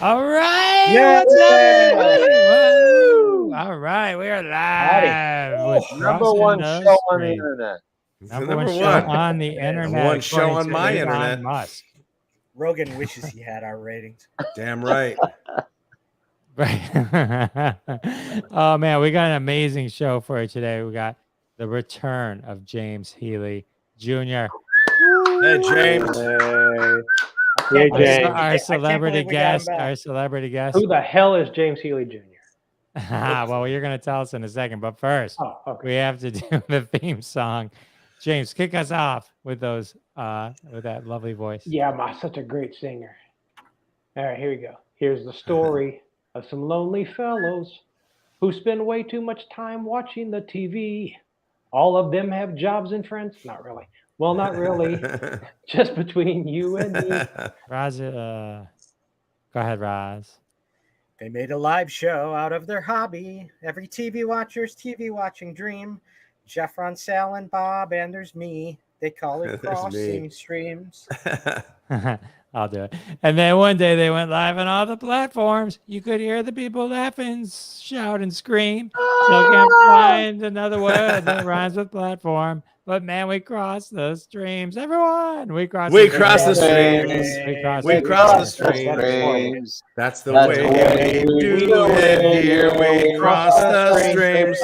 All right. Yeah. What's happening? Whoa. All right. We are live with Number Crossing one the show on the Street. internet. Number one show on the internet. Number one show according on to my Elon internet. Musk. Rogan wishes he had our ratings. Damn right. Right. Oh man, we got an amazing show for you today. We got the return of James Healy Jr. Hey, James. Hey, Our, James. our celebrity believe we got him guest. back. Our celebrity guest. Who the hell is James Healy Jr.? Well, you're going to tell us in a second, but first, Oh, okay. we have to do the theme song. James, kick us off with those with that lovely voice. Yeah, I'm such a great singer. All right, here we go. Here's the story of some lonely fellows who spend way too much time watching the TV. All of them have jobs and friends. Not really. Well, not really. Just between you and me. Roz, go ahead, Roz. They made a live show out of their hobby. Every TV watcher's TV watching dream. Jeff, Ron, Sal, and Bob, and there's me. They call it There's crossing me. streams. I'll do it. And then one day they went live on all the platforms. You could hear the people laughing, shout, and scream. Still can't find another word that rhymes with platform. But man, we crossed the streams. Everyone, we crossed We the crossed the streams. streams. We We crossed the streams. That's the way we do it here. We cross the streams.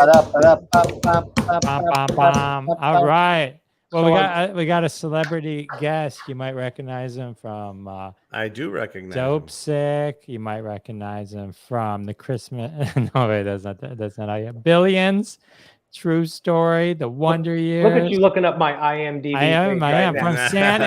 Bum, bum, bum. All right. Well, we got a celebrity guest. You might recognize him from I do recognize Dope him. Sick. You might recognize him from the Christmas. No, wait, that's not how you. Billions. True Story, The Wonder Years. Look at you looking up my IMDb. I am right from now. San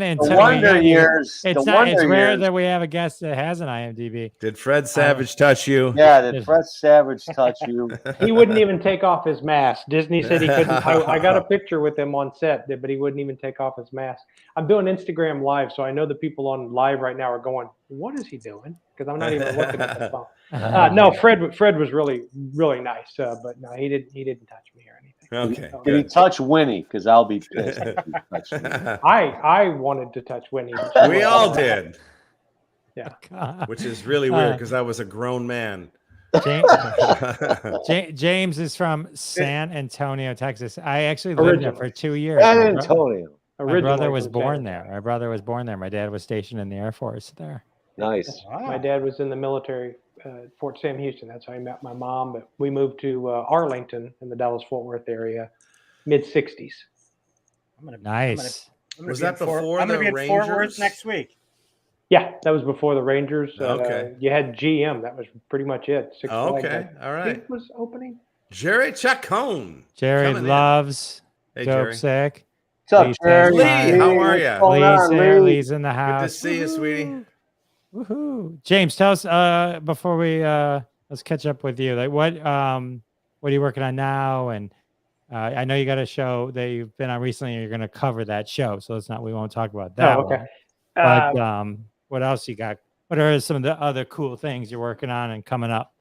Antonio. The Wonder Years. It's the not. Wonder It's rare Years. that we have a guest that has an IMDb. Did Fred Savage touch you? Yeah, did Fred Savage touch you? He wouldn't even take off his mask. Disney said he couldn't. I got a picture with him on set, but he wouldn't even take off his mask. I'm doing Instagram Live, so I know the people on live right now are going, "What is he doing?" Because I'm not even looking at the phone. No, Fred was really nice, but no, he didn't touch me or anything. Okay. Did he touch Winnie? Because I'll be pissed if he touched me. I wanted to touch Winnie. We all did. Yeah. God. Which is really weird because I was a grown man. James is from San Antonio, Texas. I actually lived there for 2 years. San Antonio. My brother was born there. My dad was stationed in the Air Force there. Nice. My dad was in the military, Fort Sam Houston. That's how I met my mom. But we moved to Arlington in the Dallas-Fort Worth area, mid-'60s. Nice. Was that before I'm the going to be in Fort Worth Rangers? next week. Yeah, that was before the Rangers. Okay. You had GM. That was pretty much it. Six Flags, Okay. All I right. think was opening. Jerry Chacon. Jerry Coming in. loves Hey, Dope Jerry. Sick. What's up, Lee Jerry? says Lee, how are ya? What's going Lee's on, there. Lee? Lee's in the Good to house. see you, sweetie. Woohoo. James, tell us before we let's catch up with you. Like what are you working on now? And I know you got a show that you've been on recently and you're gonna cover that show. So we won't talk about that. Oh, okay. One. But what else you got? What are some of the other cool things you're working on and coming up?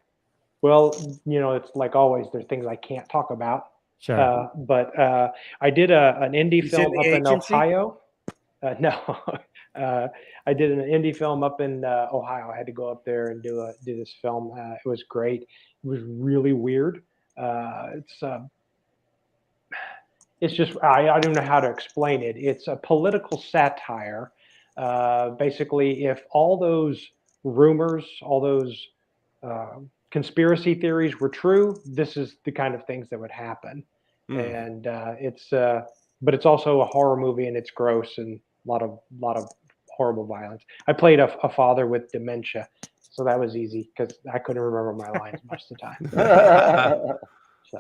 Well, it's like always, there's things I can't talk about. Sure. But I did an indie He's film in up the in agency? Ohio. No, I did an indie film up in Ohio. I had to go up there and do this film. It was great. It was really weird. It's just I don't know how to explain it. It's a political satire. Basically, if all those rumors, all those conspiracy theories were true, this is the kind of things that would happen. And but it's also a horror movie, and it's gross and a lot of horrible violence. I played a father with dementia, so that was easy because I couldn't remember my lines most of the time. So,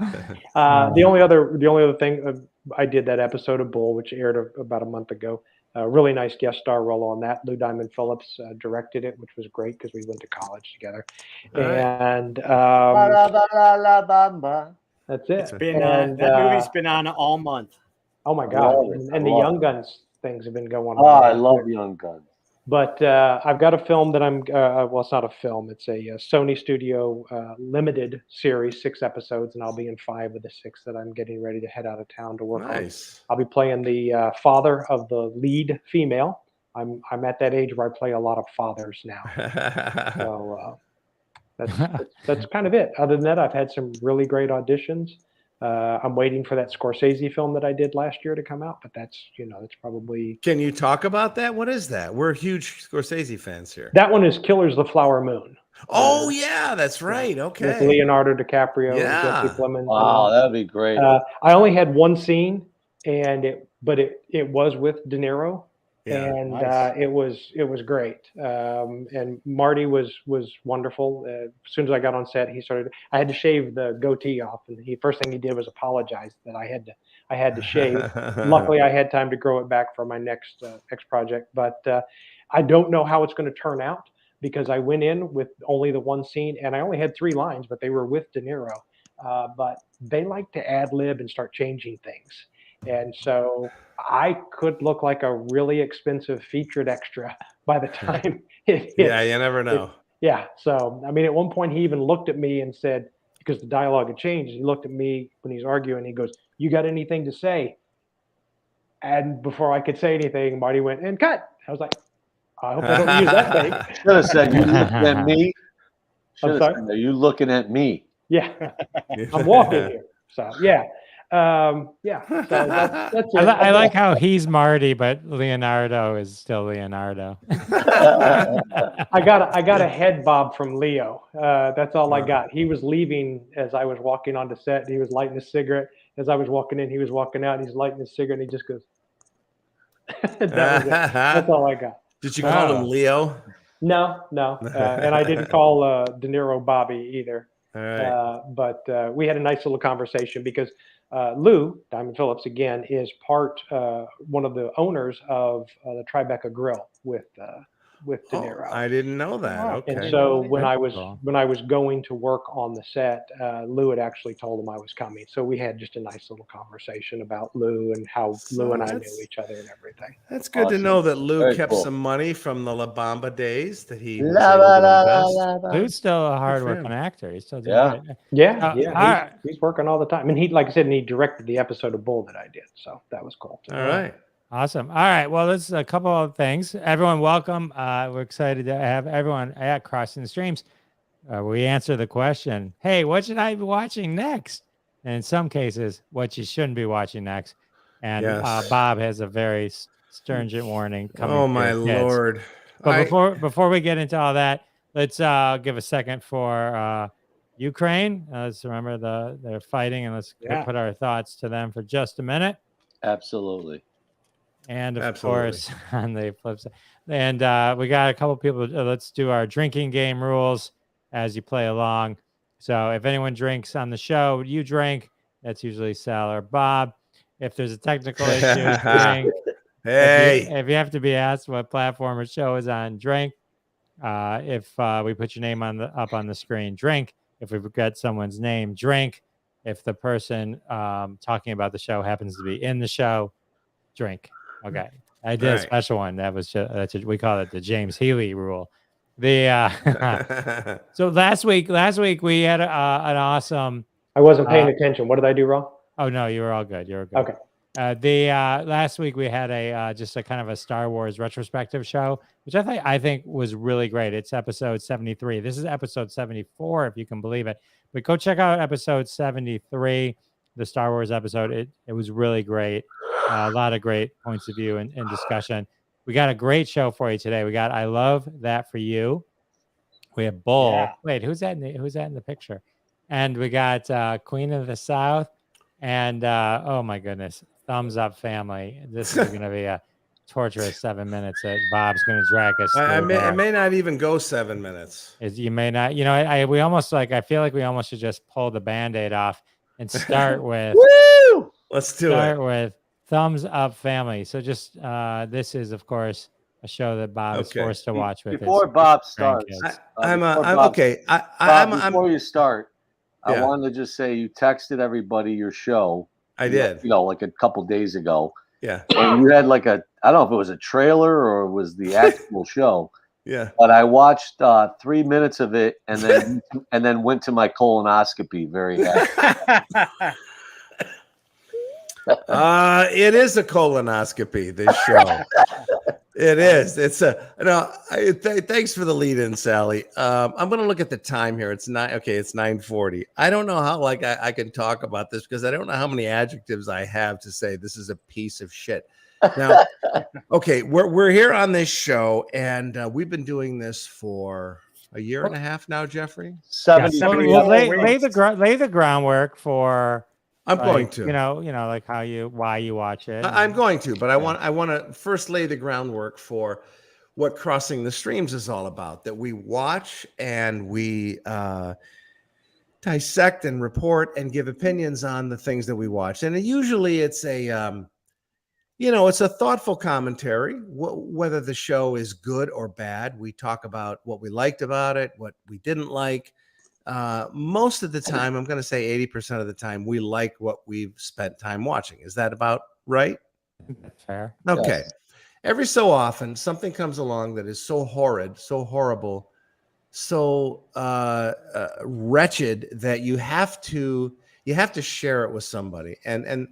the only other thing, I did that episode of Bull, which aired about a month ago. Really nice guest star role on that. Lou Diamond Phillips directed it, which was great because we went to college together. And that's it. It's been that movie's been on all month. Oh my God! And the Young Guns things have been going on. Oh, I love Young Guns. But I've got a film that I'm, well, it's not a film. It's a Sony Studio limited series, 6 episodes, and I'll be in 5 of the 6 that I'm getting ready to head out of town to work on. Nice. I'll be playing the father of the lead female. I'm at that age where I play a lot of fathers now. So that's kind of it. Other than that, I've had some really great auditions. I'm waiting for that Scorsese film that I did last year to come out, but that's probably. Can you talk about that? What is that? We're huge Scorsese fans here. That one is Killers of the Flower Moon. Oh yeah, that's right. Okay. With Leonardo DiCaprio and Yeah. Jesse Plemons. Wow, that'd be great. I only had one scene, but it was with De Niro, Yeah. and Nice. it was great. And Marty was wonderful. As soon as I got on set, I had to shave the goatee off, and first thing he did was apologize that I had to shave. Luckily, I had time to grow it back for my next project, but I don't know how it's going to turn out because I went in with only the one scene, and I only had 3 lines, but they were with De Niro. But they like to ad lib and start changing things. And so I could look like a really expensive featured extra by the time it hits. Yeah, you never know. Yeah. So, I mean, at one point he even looked at me and said, because the dialogue had changed, he looked at me when he's arguing, he goes, "You got anything to say?" And before I could say anything, Marty went, "And cut." I was like, I hope I don't use that thing. Should have said, "You looking at me?" I'm Should have sorry? said, "Are you looking at me?" Yeah. I'm walking here. So, yeah. Yeah. So that's it. I like how he's Marty, but Leonardo is still Leonardo. I got a head bob from Leo. That's all I got. He was leaving as I was walking onto set. He was lighting a cigarette. As I was walking in, he was walking out. He's lighting a cigarette, and he just goes. That was it. That's all I got. Did you call him Leo? No. And I didn't call De Niro Bobby either. All right. But we had a nice little conversation because Lou Diamond Phillips again is one of the owners of the Tribeca Grill with De Niro. I didn't know that. Okay. And so when I was Cool. going to work on the set, Lou had actually told him I was coming. So we had just a nice little conversation about Lou and how Lou and I knew each other and everything. That's good to Awesome. know that Lou Very kept cool. some money from the La Bamba days that he was La, able la, to la, invest. la, la. Luke's still a for hard-working him. actor. He's still doing Yeah. it. Yeah, all yeah, right. he's working all the time. And he, like I said, he directed the episode of Bull that I did. So that was cool. All right. Awesome. All right. Well, this is a couple of things. Everyone, welcome. We're excited to have everyone at Crossing the Streams. We answer the question, hey, what should I be watching next? And in some cases, what you shouldn't be watching next. And Yes. Bob has a very stringent warning coming. Oh to my your kids. Lord. But before we get into all that, let's give a second for Ukraine. Let's remember they're fighting, and let's put our thoughts to them for just a minute. Absolutely. And of course, on the flip side, and we got a couple people. Let's do our drinking game rules as you play along. So if anyone drinks on the show, you drink. That's usually Sal or Bob. If there's a technical issue, drink. Hey. If you have to be asked what platform or show is on, drink. If we put your name up on the screen, drink. If we forget someone's name, drink. If the person talking about the show happens to be in the show, drink. Okay, I did a special one. That was we call it the James Healy rule. So last week we had an awesome. I wasn't paying attention. What did I do wrong? Oh no, you were all good. You were good. Okay. Last week we had just a kind of a Star Wars retrospective show, which I think was really great. It's episode 73. This is episode 74, if you can believe it. But go check out episode 73, the Star Wars episode. It was really great. A lot of great points of view and discussion. We got a great show for you today. We got I Love That For You. We have Bull. Yeah. Wait, who's that in the picture? And we got Queen of the South. And oh my goodness, Thumbs Up Family. This is going to be a torturous 7 minutes that Bob's going to drag us through. It may not even go 7 minutes. You may not. You know, we almost I feel like we almost should just pull the Band-Aid off and start with. Woo! Let's do it. Start with Thumbs Up Family. So just this is, of course, a show that Bob is forced to watch with. Before Bob starts, I'm okay. Before you start, I wanted to just say you texted everybody your show. I did. You know, like a couple days ago. Yeah. And you had like I don't know if it was a trailer or it was the actual show. Yeah. But I watched 3 minutes of it and then went to my colonoscopy very happy. It is a colonoscopy, this show. It is. It's a no. Thanks for the lead in, Sally. I'm going to look at the time here. It's 9. Okay, it's 9:40. I don't know how I can talk about this because I don't know how many adjectives I have to say. This is a piece of shit. Now, okay, we're here on this show, and we've been doing this for a year and a half now, Jeffrey. 73 Well, episodes. lay the groundwork for. I'm going to. You know, like why you watch it. I'm going to, but I want to first lay the groundwork for what Crossing the Streams is all about. That we watch and we dissect and report and give opinions on the things that we watch. And usually it's a it's a thoughtful commentary. Whether the show is good or bad, we talk about what we liked about it, what we didn't like. Most of the time, I'm going to say 80% of the time, we like what we've spent time watching. Is that about right? That's fair. Okay. Yes. Every so often, something comes along that is so horrid, so horrible, so wretched that you have to share it with somebody. And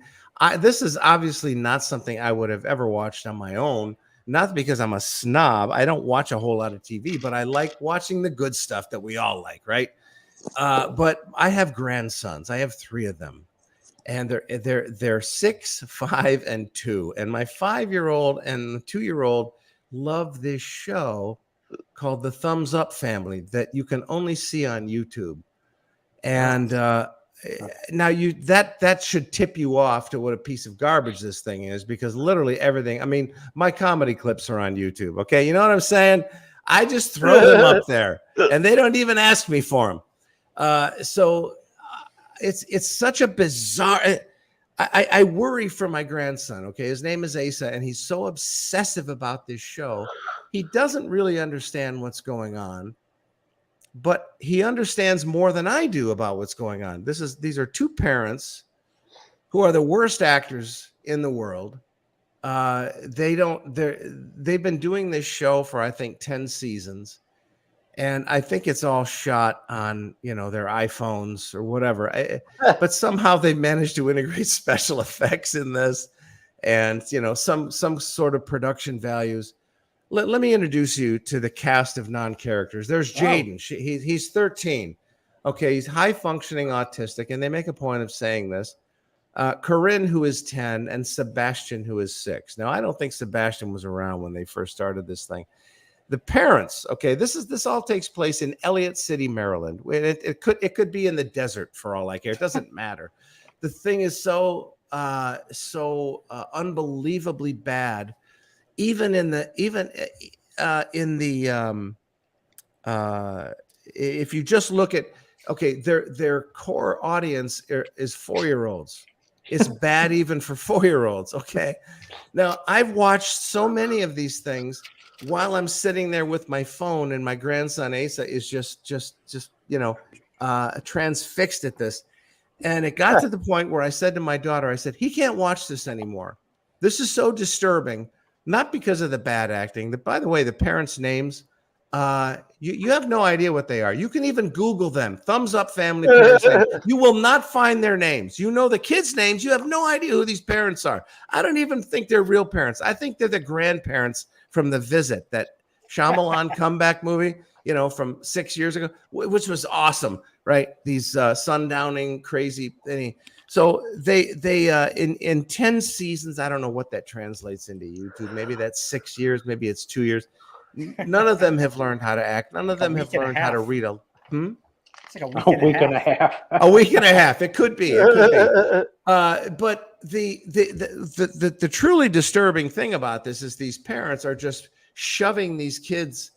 this is obviously not something I would have ever watched on my own. Not because I'm a snob. I don't watch a whole lot of TV, but I like watching the good stuff that we all like, right? But I have grandsons. I have 3 of them, and they're 6, 5, and 2. And my 5-year-old and the 2-year-old love this show called The Thumbs Up Family that you can only see on YouTube. And now that should tip you off to what a piece of garbage this thing is, because literally everything. I mean, my comedy clips are on YouTube. Okay, you know what I'm saying? I just throw them up there, and they don't even ask me for them. So it's such a bizarre. I worry for my grandson. Okay, his name is Asa, and he's so obsessive about this show. He doesn't really understand what's going on, but he understands more than I do about what's going on. These are 2 parents who are the worst actors in the world. They've been doing this show for, I think, 10 seasons. And I think it's all shot on, their iPhones or whatever. But somehow they managed to integrate special effects in this, and some sort of production values. Let me introduce you to the cast of non-characters. There's Jaden. He's 13. Okay, he's high functioning autistic, and they make a point of saying this. Corinne, who is 10, and Sebastian, who is 6. Now, I don't think Sebastian was around when they first started this thing. The parents, okay, this all takes place in Elliott City, Maryland. It could be in the desert for all I care. It doesn't matter. The thing is so unbelievably bad. Even if you just look at, okay, their core audience is 4-year-olds. It's bad even for 4-year-olds. Okay, now I've watched so many of these things while I'm sitting there with my phone, and my grandson Asa is just transfixed at this. And it got to the point where I said to my daughter, I said, he can't watch this anymore. This is so disturbing, not because of the bad acting. By the way, the parents' names, you have no idea what they are. You can even Google them. Thumbs Up Family parents' names. You will not find their names. You know the kids' names. You have no idea who these parents are. I don't even think they're real parents. I think they're the grandparents from The Visit, that Shyamalan comeback movie, from 6 years ago, which was awesome, right? These sundowning crazy thing. So they in 10 seasons, I don't know what that translates into YouTube. Maybe that's 6 years, maybe it's 2 years. None of them have learned how to act. None of them have learned how to read It's like a week and a half. A week and a half. It could be. But the truly disturbing thing about this is these parents are just shoving these kids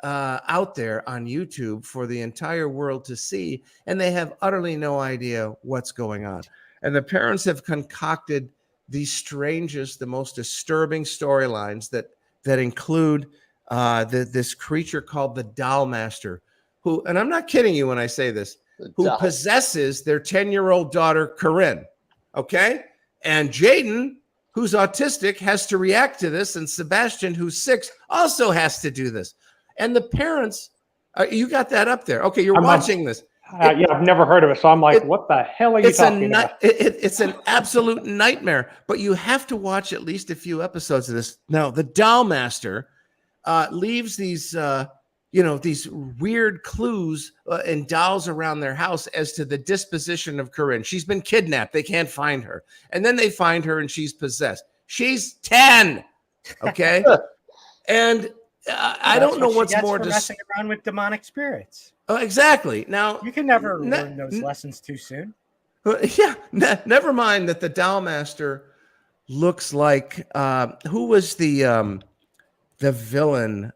out there on YouTube for the entire world to see, and they have utterly no idea what's going on. And the parents have concocted the strangest, the most disturbing storylines that include this creature called the Doll Master, who, and I'm not kidding you when I say this, who possesses their 10-year-old daughter, Corinne. Okay? And Jaden, who's autistic, has to react to this. And Sebastian, who's 6, also has to do this. And the parents, you got that up there. Okay, you're watching this. Yeah, I've never heard of it, so I'm like, It- what the hell are you talking about? It's an absolute nightmare. But you have to watch at least a few episodes of this. Now, the Doll Master leaves these, these weird clues and dolls around their house as to the disposition of Corinne. She's been kidnapped. They can't find her, and then they find her, and she's possessed. She's 10. Okay, and I don't know what's more messing around with demonic spirits. Exactly. Now You can never learn those lessons too soon. yeah, never mind that the Doll Master looks like who was the villain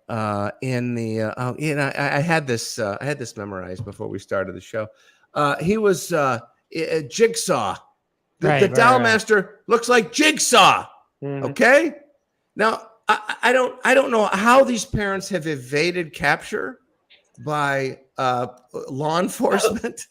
in the I had this memorized before we started the show. He was Jigsaw. The Doll Master looks like Jigsaw. Mhm. Okay. Now I don't know how these parents have evaded capture by law enforcement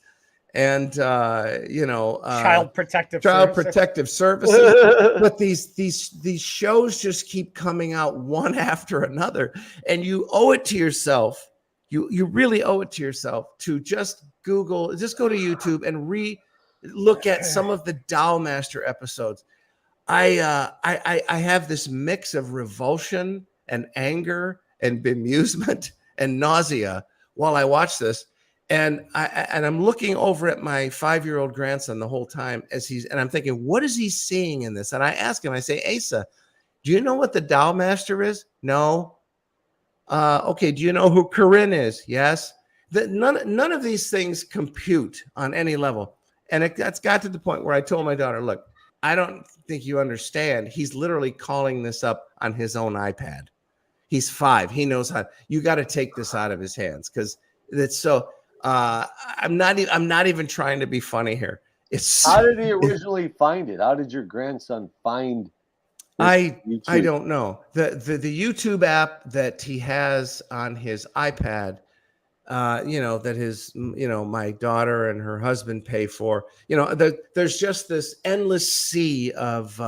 and Child protective services. But these shows just keep coming out one after another, and you owe it to yourself. You really owe it to yourself to just go to YouTube and look at some of the Doll Master episodes. I have this mix of revulsion and anger and bemusement and nausea while I watch this. And I'm looking over at my 5-year-old grandson the whole time and I'm thinking, what is he seeing in this? And I ask him, I say, Asa, do you know what the Doll Master is? No. Okay. Do you know who Corinne is? Yes. None of these things compute on any level. And that's got to the point where I told my daughter, look, I don't think you understand. He's literally calling this up on his own iPad. He's 5. He knows how. You got to take this out of his hands because it's so. I'm not even trying to be funny here. How did he originally find it? How did your grandson find? I don't know. The YouTube app that he has on his iPad, that his my daughter and her husband pay for. There's just this endless sea of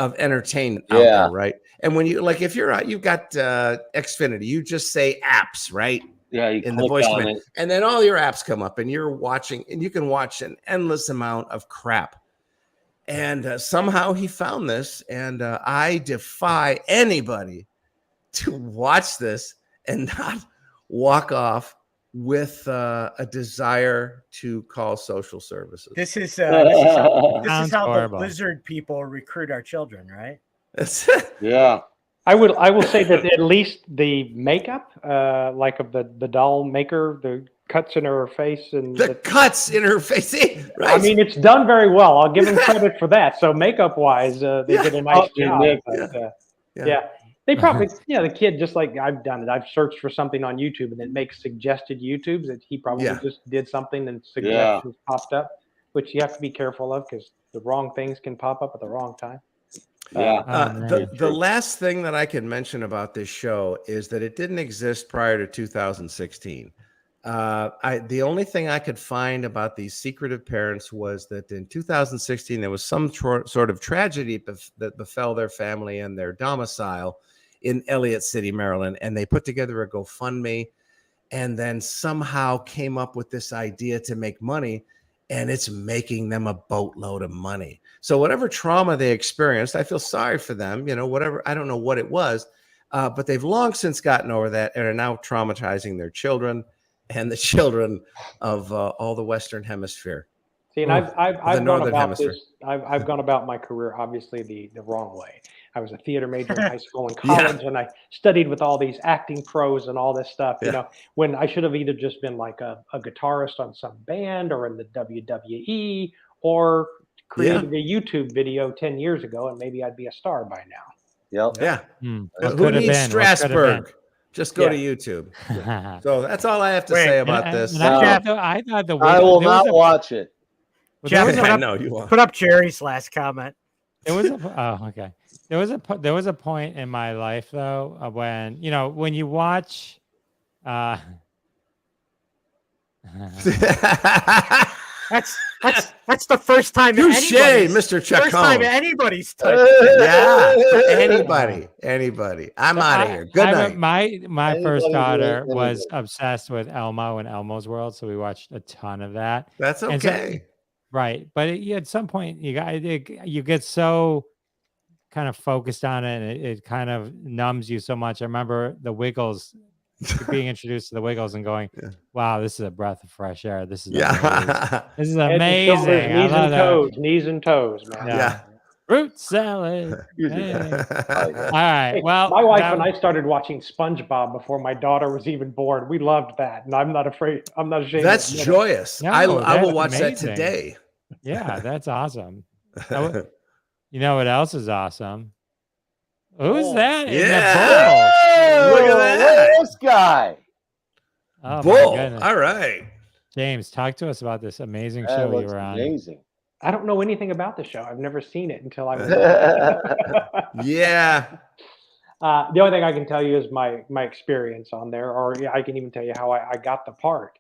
entertainment out there, right? And when if you've got Xfinity, you just say apps, right? Yeah, you in the click on voicemail, it. and then all your apps come up, and you're watching, and you can watch an endless amount of crap. And somehow he found this, and I defy anybody to watch this and not walk off with a desire to call social services. This is how the horrible. lizard people recruit our children, right? Yeah. I will say that at least the makeup, like of the doll maker, the cuts in her face and the cuts in her face. Right. I mean, it's done very well. I'll give them credit for that. So makeup wise, they did a nice job. But, they probably, the kid, just like I've done it. I've searched for something on YouTube and it makes suggested YouTubes that he probably just did something and suggestions popped up, which you have to be careful of because the wrong things can pop up at the wrong time. The last thing that I can mention about this show is that it didn't exist prior to 2016. The only thing I could find about these secretive parents was that in 2016 there was some sort of tragedy that befell their family and their domicile in Elliott City, Maryland, and they put together a GoFundMe and then somehow came up with this idea to make money, and it's making them a boatload of money. So whatever trauma they experienced, I feel sorry for them, whatever, I don't know what it was, but they've long since gotten over that and are now traumatizing their children and the children of all the Western Hemisphere. See, and I've gone about this. I've gone about my career obviously the wrong way. I was a theater major in high school and college, and I studied with all these acting pros and all this stuff. When I should have either just been like a guitarist on some band or in the WWE or created a YouTube video 10 years ago, and maybe I'd be a star by now. Yep. Yeah. Who needs Strasbourg? Just go to YouTube. So that's all I have to say about this. I will not watch it. Jeff, put up Jerry's last comment. There was okay. There was a point in my life though when when you watch That's the first time Touche, anybody's Mr. first time Chacon. anybody's touched it. Yeah, anybody. I'm out of here. Good night. My first Anybody, daughter anybody. was obsessed with Elmo and Elmo's World, so we watched a ton of that. That's And so, okay. right, but at some point you get so kind of focused on it, and it kind of numbs you so much. I remember the Wiggles, being introduced to the Wiggles and going, Yeah. "Wow, this is a breath of fresh air. This is amazing. Yeah. This is Head and amazing. shoulders, I knees love and that." toes, knees and toes, man. Yeah. Fruit salad. Hey. All Yeah. right. Hey, Well, my wife that- and I started watching SpongeBob before my daughter was even born. We loved that, and I'm not afraid. I'm not ashamed. That's to admit it. joyous. No, I will that's watch that amazing. today. Yeah, that's awesome. You know what else is awesome? Who's Bull. that in Yeah. Look Look at at that. this guy. the bowl? Oh Bull. my goodness. All right. James, talk to us about this amazing That show you looks were on. amazing. I don't know anything about the show. I've never seen it until I was. Yeah. The only thing I can tell you is my experience on there, or I can even tell you how I got the part.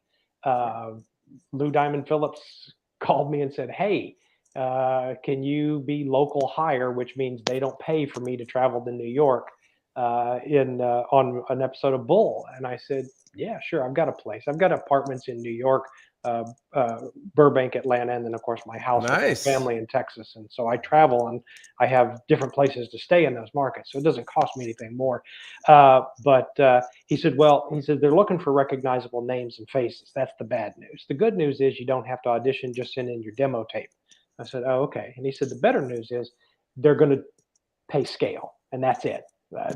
Lou Diamond Phillips called me and said, "Hey, can you be local hire, which means they don't pay for me to travel to New York on an episode of Bull?" And I said, "Yeah, sure. I've got a place. I've got apartments in New York, Burbank, Atlanta, and then of course my house with my Nice. family in Texas. And so I travel and I have different places to stay in those markets, so it doesn't cost me anything more." But he said, they're looking for recognizable names and faces. That's the bad news. The good news is you don't have to audition; just send in your demo tape. I said, "Oh, okay." And he said, "The better news is they're going to pay scale, and that's it.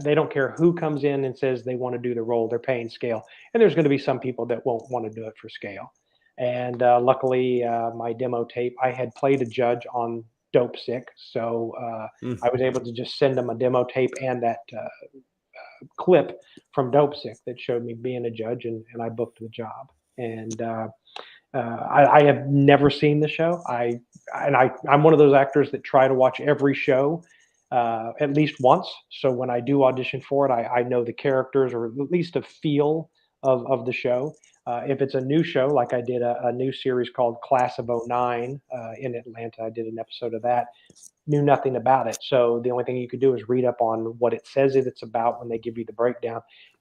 They don't care who comes in and says they want to do the role; they're paying scale. And there's going to be some people that won't want to do it for scale." And luckily, my demo tape, I had played a judge on Dope Sick, so I was able to just send them a demo tape and that clip from Dope Sick that showed me being a judge, and I booked the job. And I have never seen the show. I'm one of those actors that try to watch every show at least once. So when I do audition for it, I know the characters or at least a feel of the show. If it's a new show, like I did a new series called Class of '09 in Atlanta, I did an episode of that. Knew nothing about it. So the only thing you could do is read up on what it says it's about when they give you the breakdown,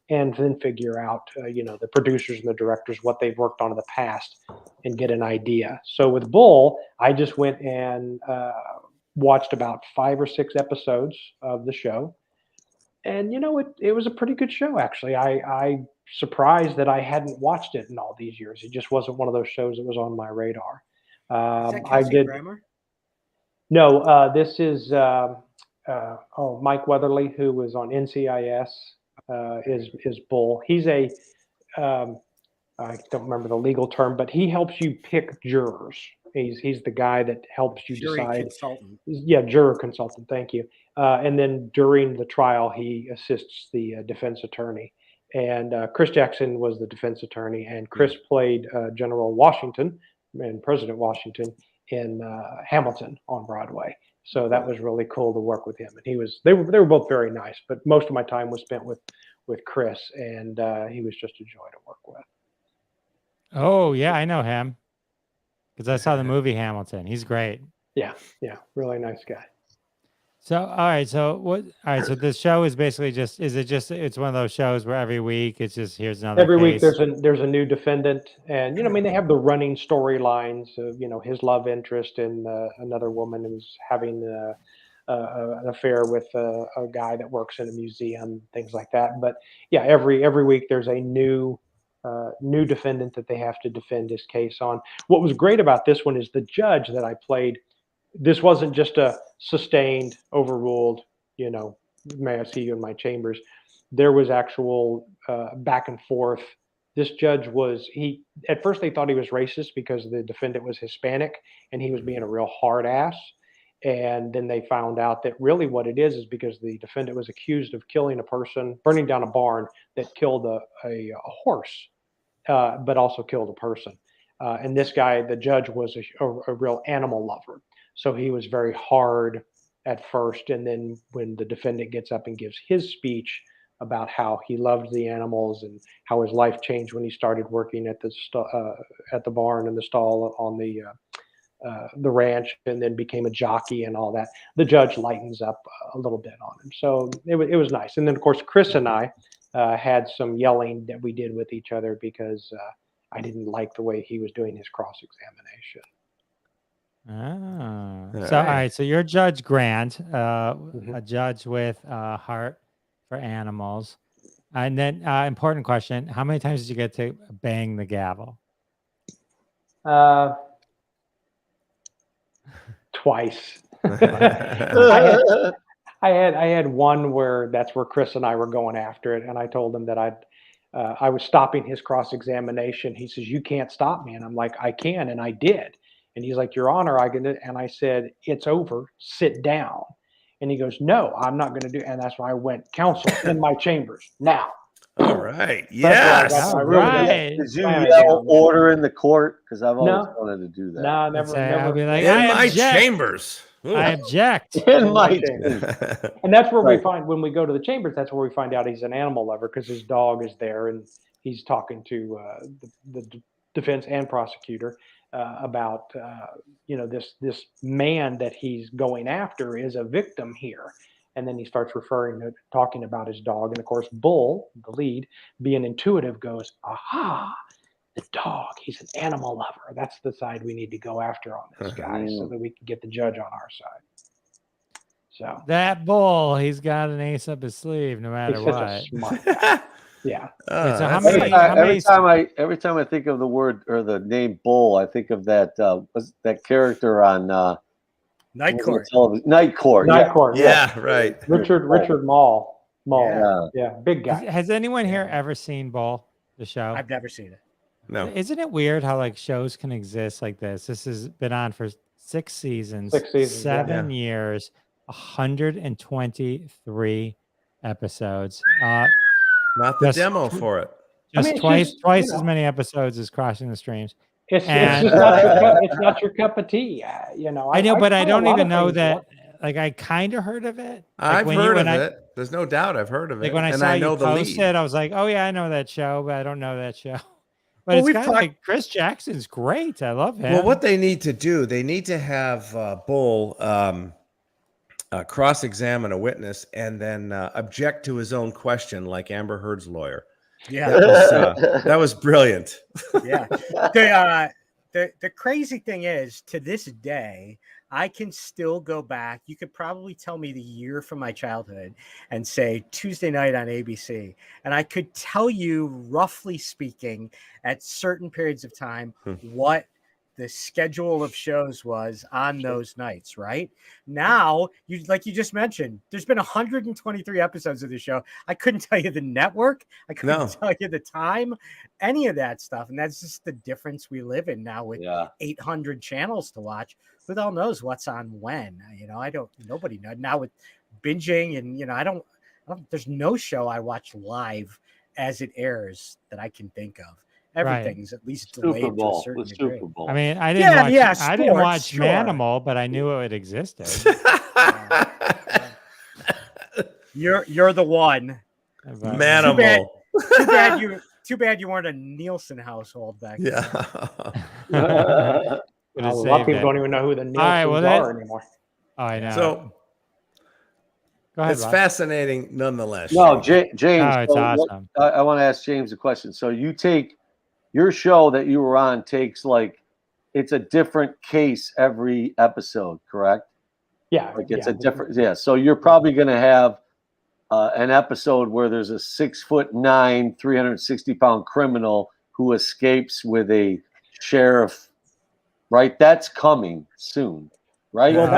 and then figure out, the producers and the directors, what they've worked on in the past, and get an idea. So with Bull, I just went and watched about 5 or 6 episodes of the show. And, it was a pretty good show, actually. I surprised that I hadn't watched it in all these years. It just wasn't one of those shows that was on my radar. Is that I Kelsey did. Grammer? No, this is Mike Weatherly, who was on NCIS, is Bull. He's I don't remember the legal term, but he helps you pick jurors. He's the guy that helps you Jury decide. consultant. Yeah, juror consultant. Thank you. And then during the trial, he assists the defense attorney. And Chris Jackson was the defense attorney, and Chris played General Washington and President Washington in Hamilton on Broadway. So that was really cool to work with him. And they were both very nice, but most of my time was spent with Chris, and he was just a joy to work with. Oh yeah, I know him because I saw the movie Hamilton. He's great. Yeah, really nice guy. So all right, so what? All right, so this show is basically it's one of those shows where every week it's just here's another. Every week case. there's a new defendant, and they have the running storylines of his love interest and another woman who's having an affair with a guy that works in a museum, things like that. But yeah, every week there's a new defendant that they have to defend his case on. What was great about this one is the judge that I played. This wasn't just a sustained, overruled, may I see you in my chambers. There was actual back and forth. This judge at first they thought he was racist because the defendant was Hispanic and he was being a real hard ass. And then they found out that really what it is because the defendant was accused of killing a person, burning down a barn that killed a horse, but also killed a person. And this guy, the judge, was a real animal lover. So he was very hard at first. And then when the defendant gets up and gives his speech, about how he loved the animals and how his life changed when he started working at the barn and the stall on the ranch, and then became a jockey and all that. The judge lightens up a little bit on him, so it was nice. And then of course Chris and I had some yelling that we did with each other because I didn't like the way he was doing his cross examination. So, all right. So you're Judge Grant, Mhm. a judge with a heart for animals. And then, important question: how many times did you get to bang the gavel? Twice. I had one where that's where Chris and I were going after it, and I told him that I was stopping his cross examination. He says, "You can't stop me," and I'm like, "I can," and I did. And he's like, "Your Honor, I can." And I said, "It's over. Sit down." And he goes, "No, I'm not going to do." And that's why I went, "Counsel in my chambers now." All right. That's Yes. why I really Right. Did you slam it yell down. order in the court? Because I've always No. wanted to do that. No, I'd never, say, never. I'd be like, In I my object. chambers. Ooh. I object. In my chambers. chambers. And that's where we Right. find, when we go to the chambers, that's where we find out he's an animal lover, because his dog is there and he's talking to the defense and prosecutor about this man that he's going after is a victim here. And then he starts talking about his dog, and of course Bull, the lead, being intuitive, goes, "Aha, the dog, he's an animal lover. That's the side we need to go after on this guy, so that we can get the judge on our side." So That Bull, he's got an ace up his sleeve, no matter he's such what. a smart guy. Yeah. Wait, so how that's many- nice. Every time I think of the word or the name Bull, I think of that that character on Night Court. television. Night Court. Night Yeah. Court. Yeah, right. Richard Mall. Yeah. Yeah, big guy. Has anyone here Yeah. ever seen Bull, the show? I've never seen it. No. Isn't it weird how like shows can exist like this? This has been on for 6 seasons, 6 seasons, yeah. 7 years, 123 episodes. Not the Just- demo for it. Just it's twice just, twice as many episodes as Crossing the Streams. It's And- just not your cup. It's not your cup of tea. I know, but I try a don't lot even of know things that. Like I kind of heard of it. Like I've when heard of when it. There's no doubt I've heard of it. Like when I and saw I know you the post lead. it, I was like, "Oh yeah, I know that show," but I don't know that show. But Well, it's we've kind of talked- like Chris Jackson's great. I love him. Well, what they need to do, they need to have Bull cross-examine a witness and then object to his own question, like Amber Heard's lawyer. Yeah. That was brilliant. Yeah. The crazy thing is, to this day, I can still go back. You could probably tell me the year from my childhood and say Tuesday night on ABC. And I could tell you, roughly speaking, at certain periods of time, what the schedule of shows was on those nights, right? Now, like you just mentioned, there's been 123 episodes of the show. I couldn't tell you the network. I couldn't tell you the time, any of that stuff. And that's just the difference we live in now with 800 channels to watch. Who the hell knows what's on when? Nobody knows. Now with binging and, I don't there's no show I watch live as it airs that I can think of. Everything's at least delayed Super Bowl. to a certain Super degree. Bowl. I mean, I didn't watch. I didn't sports, watch sure. Manimal, but I knew it existed. You're the one. But- Manimal. Too bad you weren't a Nielsen household back then. Yeah. Could've A lot of saved people it. don't even know who the Nielsens right, well, are anymore. Oh, I know. So Go ahead, it's Bob. fascinating nonetheless. No, Shane. James. Oh, it's so awesome. I want to ask James a question. So you take your show that you were on takes it's a different case every episode, correct? Yeah. Like it's a different, So you're probably going to have an episode where there's a 6'9", 360-pound criminal who escapes with a sheriff. Right, that's coming soon, right? Well,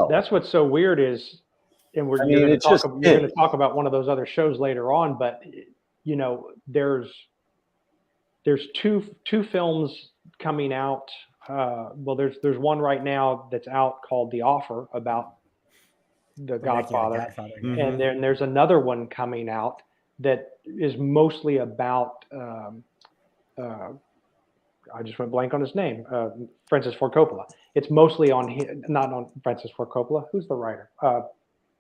that's what's so weird is, and you're going to talk about one of those other shows later on, but there's two films coming out. Well, there's one right now that's out called The Offer about the Godfather, and then there's another one coming out that is mostly about. I just went blank on his name. Francis Ford Coppola. It's mostly not on Francis Ford Coppola. Who's the writer?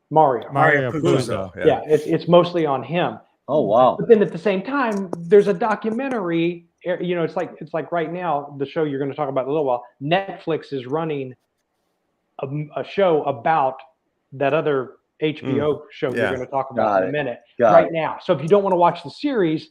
Mario. Mario Puzo. Puzo. Yeah, it's mostly on him. Oh wow. But then at the same time, there's a documentary. You know, it's like right now the show you're going to talk about in a little while. Netflix is running a show about that other HBO show Yeah. you're going to talk about Got in a it. minute Got right it. now. So if you don't want to watch the series,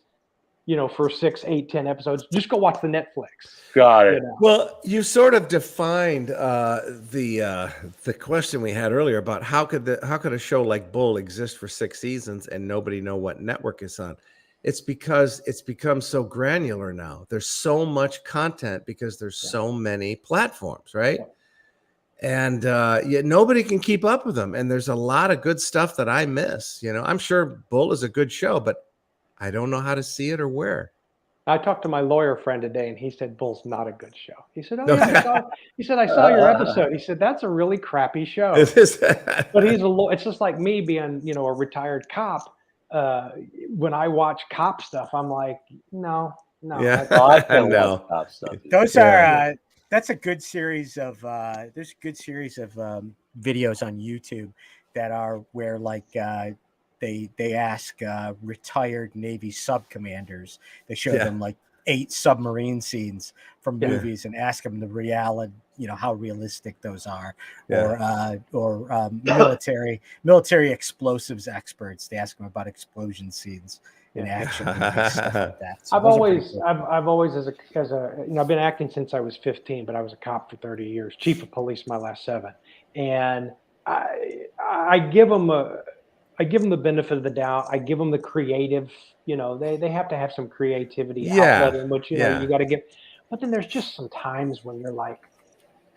you know, for 6, 8, 10 episodes, just go watch the Netflix. Got You it. know? Well, you sort of defined the question we had earlier about how could a show like Bull exist for 6 seasons and nobody know what network it's on? It's because it's become so granular now. There's so much content because there's so many platforms, right? And yet nobody can keep up with them. And there's a lot of good stuff that I miss. You know, I'm sure Bull is a good show, but I don't know how to see it or where. I talked to my lawyer friend today, and he said Bull's not a good show. He said, "Oh yeah," he said, "I saw your episode." He said, "That's a really crappy show." But he's it's just like me being, you know, a retired cop. When I watch cop stuff, I'm like, no. Yeah. Oh, I can't No. watch cop stuff. Those Yeah. are that's a good series of there's a good series of videos on YouTube that are where like they ask retired Navy sub commanders. They show them like 8 submarine scenes from movies and ask them the reality, you know, how realistic those are, or military explosives experts. They ask them about explosion scenes in action movies, stuff like that. So I've always as a you know, I've been acting since I was 15, but I was a cop for 30 years, chief of police my last 7, and I give them the benefit of the doubt. I give them the creative, you know, they have to have some creativity outlet in which, you know, you got to give. But then there's just some times when you're like,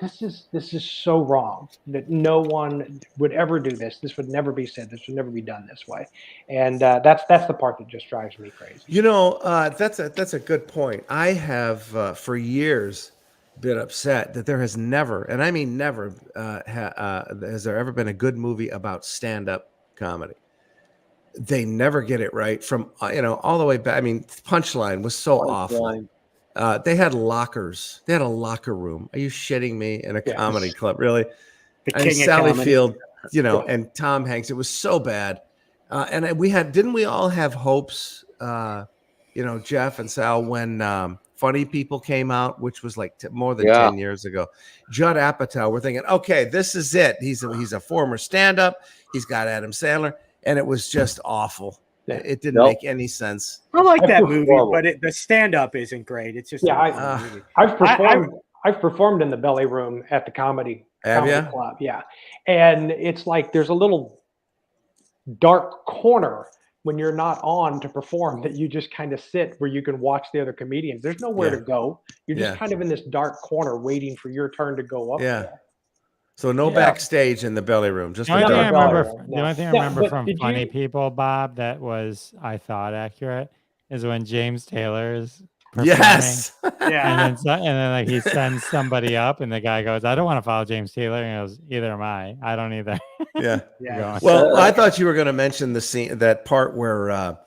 this is so wrong that no one would ever do this. This would never be said. This would never be done this way. And that's the part that just drives me crazy. You know, that's a good point. I have for years been upset that there has never, and I mean never, has there ever been a good movie about stand-up comedy. They never get it right from, you know, all the way back. I mean, Punchline was so awful. They had lockers. They had a locker room. Are you shitting me? In a comedy club, really? And Sally Field, you know, and Tom Hanks. It was so bad. And we didn't we all have hopes, you know, Jeff and Sal, when Funny People came out, which was like more than 10 years ago. Judd Apatow, we're thinking, okay, this is it. He's a former stand-up. He's got Adam Sandler. And it was just awful. It didn't make any sense. I like that movie, but the stand-up isn't great. It's just movie. I've performed in the Belly Room at the comedy club. Yeah. And it's like there's a little dark corner when you're not on to perform that you just kind of sit where you can watch the other comedians. There's nowhere to go. You're just kind of in this dark corner waiting for your turn to go up there. So no backstage in the Belly Room. Just the only thing I remember from Funny you... People, Bob, that was, I thought, accurate is when James Taylor's performing. Yes. And then like he sends somebody up and the guy goes, I don't want to follow James Taylor. And he goes, either am I. I don't either. Well, I thought you were going to mention the scene, that part where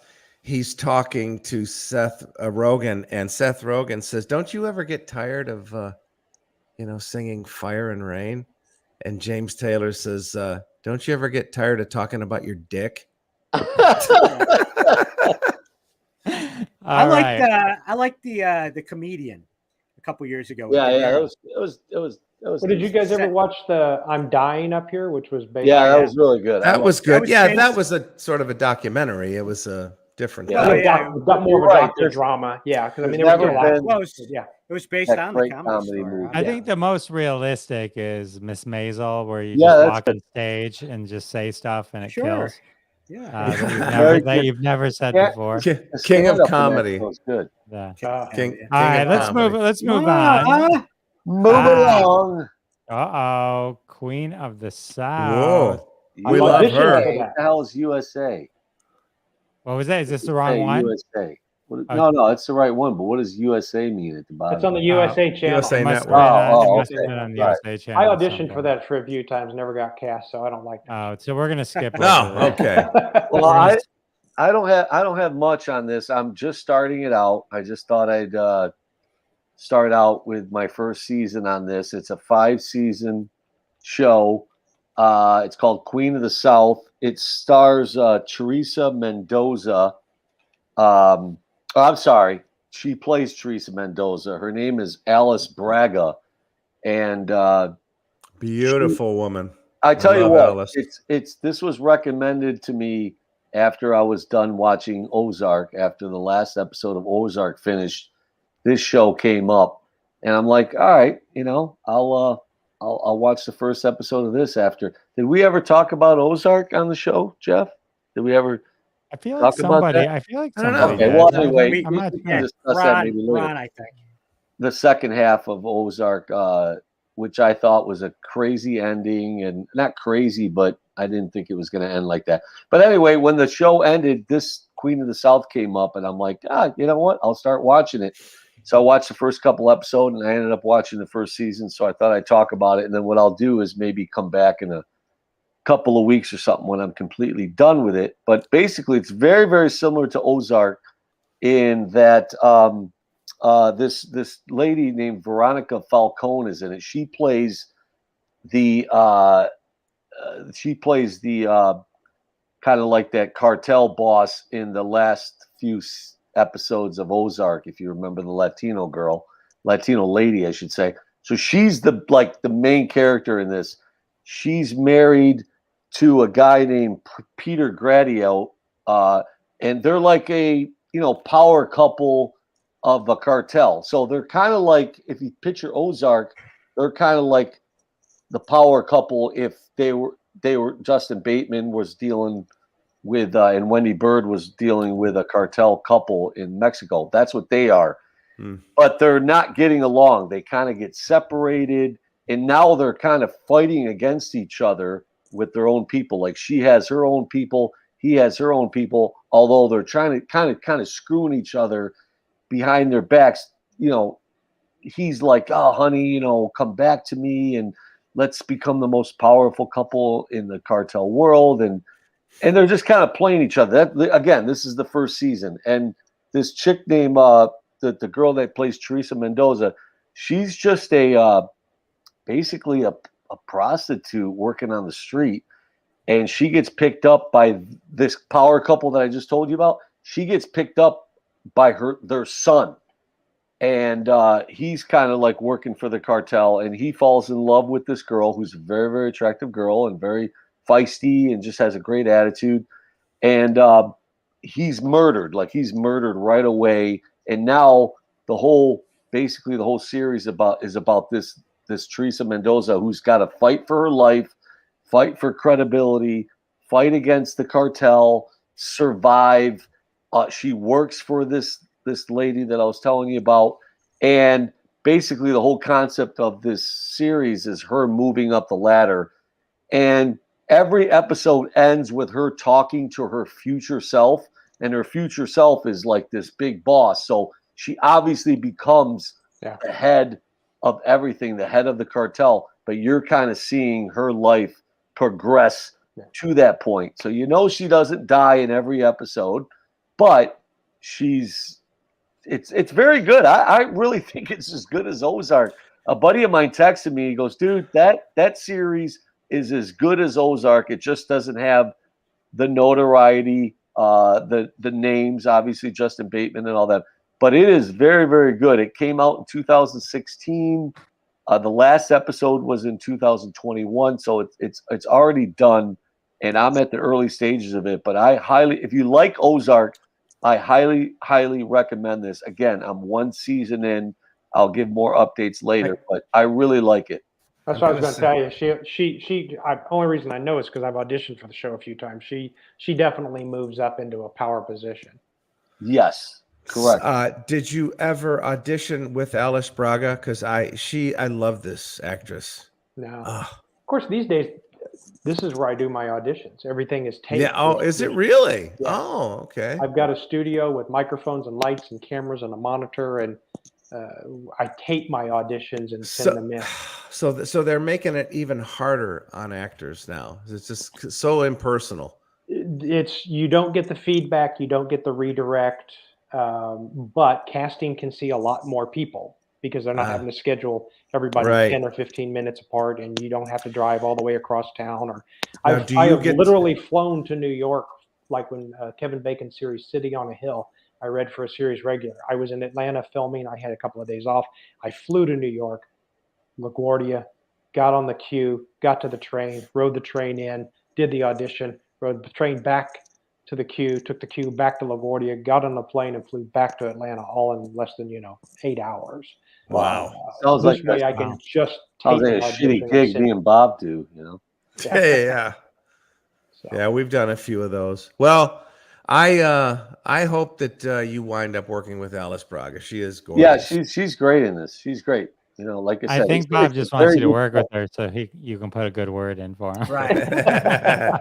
he's talking to Seth Rogen, and Seth Rogen says, don't you ever get tired of, you know, singing Fire and Rain? And James Taylor says, don't you ever get tired of talking about your dick? I like the comedian a couple years ago. It was. Well, did you guys ever watch the I'm Dying Up Here, which was based? Yeah, that was really good. That was good. That was a sort of a documentary. It was a different. Got more of a drama. Yeah, because I mean, it was based on the comedy story. I think the most realistic is Miss Maisel, where you just walk on stage and just say stuff and it kills. Yeah, you've never said before. King of comedy. Was good. Yeah. King all right, let's move on. Move along. Queen of the South. Whoa. We love her. What the hell is USA? What was that? Is this the wrong one? USA. No, it's the right one. But what does USA mean at the bottom? It's on the USA channel. USA Network. On the USA channel. I auditioned for that for a few times, never got cast, so I don't like that. Oh, so we're gonna skip. Okay. Well, I don't have much on this. I'm just starting it out. I just thought I'd start out with my first season on this. It's a 5-season show. It's called Queen of the South. It stars Teresa Mendoza. I'm sorry. She plays Teresa Mendoza. Her name is Alice Braga. And Beautiful woman. I tell you love what, Alice. it's this was recommended to me after I was done watching Ozark. After the last episode of Ozark finished, this show came up, and I'm like, all right, I'll watch the first episode of this after. Did we ever talk about Ozark on the show, Jeff? Did we ever I feel like talk about somebody. that? I feel like I don't know. somebody Okay, did. well, I anyway, don't- I'm not we can sure. discuss that maybe later. Ron, I think. The second half of Ozark, which I thought was a crazy ending, and not crazy, but I didn't think it was going to end like that. But anyway, when the show ended, this Queen of the South came up, and I'm like, you know what? I'll start watching it. So I watched the first couple episodes, and I ended up watching the first season. So I thought I'd talk about it, and then what I'll do is maybe come back in a couple of weeks or something when I'm completely done with it. But basically, it's very, very similar to Ozark in that this lady named Veronica Falcone is in it. She plays the kind of like that cartel boss in the last few episodes of Ozark. If you remember the Latino lady, I should say. So she's the main character in this. She's married to a guy named Peter Gradio, and they're like a power couple of a cartel. So they're kind of like, if you picture Ozark, they're kind of like the power couple if they were Justin Bateman was dealing with and Wendy Bird was dealing with a cartel couple in Mexico. That's what they are. But they're not getting along. They kind of get separated, and now they're kind of fighting against each other with their own people. Like she has her own people, he has her own people, although they're trying to kind of screwing each other behind their backs. He's like, oh, honey, come back to me and let's become the most powerful couple in the cartel world. And they're just kind of playing each other. Again, this is the first season. And this chick named, the girl that plays Teresa Mendoza, she's just basically a prostitute working on the street. And she gets picked up by this power couple that I just told you about. She gets picked up by their son. And he's kind of like working for the cartel, and he falls in love with this girl who's a very, very attractive girl and very feisty and just has a great attitude. And he's murdered. Like he's murdered right away. And now basically the whole series is about this Teresa Mendoza who's got to fight for her life, fight for credibility, fight against the cartel, survive. She works for this lady that I was telling you about. And basically the whole concept of this series is her moving up the ladder. And every episode ends with her talking to her future self. And her future self is like this big boss. So she obviously becomes the head of everything, the head of the cartel. But you're kind of seeing her life progress to that point. So she doesn't die in every episode, but it's very good. I really think it's as good as Ozark. A buddy of mine texted me. He goes, dude, that series is as good as Ozark. It just doesn't have the notoriety, the names, obviously Justin Bateman and all that. But it is very, very good. It came out in 2016. The last episode was in 2021, so it's already done, and I'm at the early stages of it. But if you like Ozark, I highly, highly recommend this. Again, I'm one season in. I'll give more updates later, but I really like it. That's what I was going to tell you. She. Only reason I know is because I've auditioned for the show a few times. She definitely moves up into a power position. Yes, correct. Did you ever audition with Alice Braga? Because I love this actress. No, of course these days, this is where I do my auditions. Everything is taped. Yeah. Oh, is it really? Yeah. Oh, okay. I've got a studio with microphones and lights and cameras and a monitor, and I tape my auditions and send them in. So they're making it even harder on actors now. It's just so impersonal. You don't get the feedback, you don't get the redirect, but casting can see a lot more people. because they're not having to schedule everybody Right. 10 or 15 minutes apart, and you don't have to drive all the way across town. Or Now, I have literally flown to New York, like when Kevin Bacon's series City on a Hill, I read for a series regular. I was in Atlanta filming. I had a couple of days off. I flew to New York, LaGuardia, got on the queue, got to the train, rode the train in, did the audition, rode the train back to the queue, took the queue back to LaGuardia, got on a plane and flew back to Atlanta, all in less than 8 hours. Wow. Sounds This like way I can just tape sounds like an a audition shitty and gig send me it. and Bob do, you know. Yeah. So, Yeah, we've done a few of those. Well, I hope that you wind up working with Alice Braga. She is Yeah, gorgeous. she's great in this. She's great. You know, like I I said, think it's very- Bob just it's wants very you to work with useful. her so you can put a good word in for him. Right.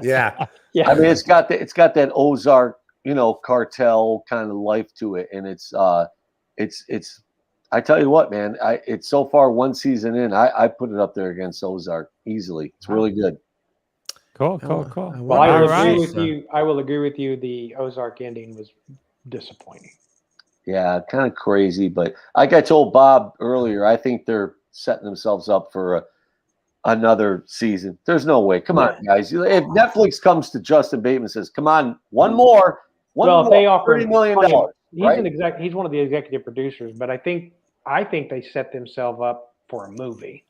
Yeah. yeah. I mean, it's got that Ozark, you know, cartel kind of life to it, and it's. I tell you what, man, it's so far one season in, I put it up there against Ozark easily. It's really good. Cool. Well, I will All agree right. with you. I will agree with you. The Ozark ending was disappointing. Yeah, kind of crazy, but like I told Bob earlier, I think they're setting themselves up for another season. There's no way. Come on, guys. If Netflix comes to Justin Bateman and says, "Come on, one more, Well, if they offer $30 million," he's right? He's one of the executive producers, but I think they set themselves up for a movie.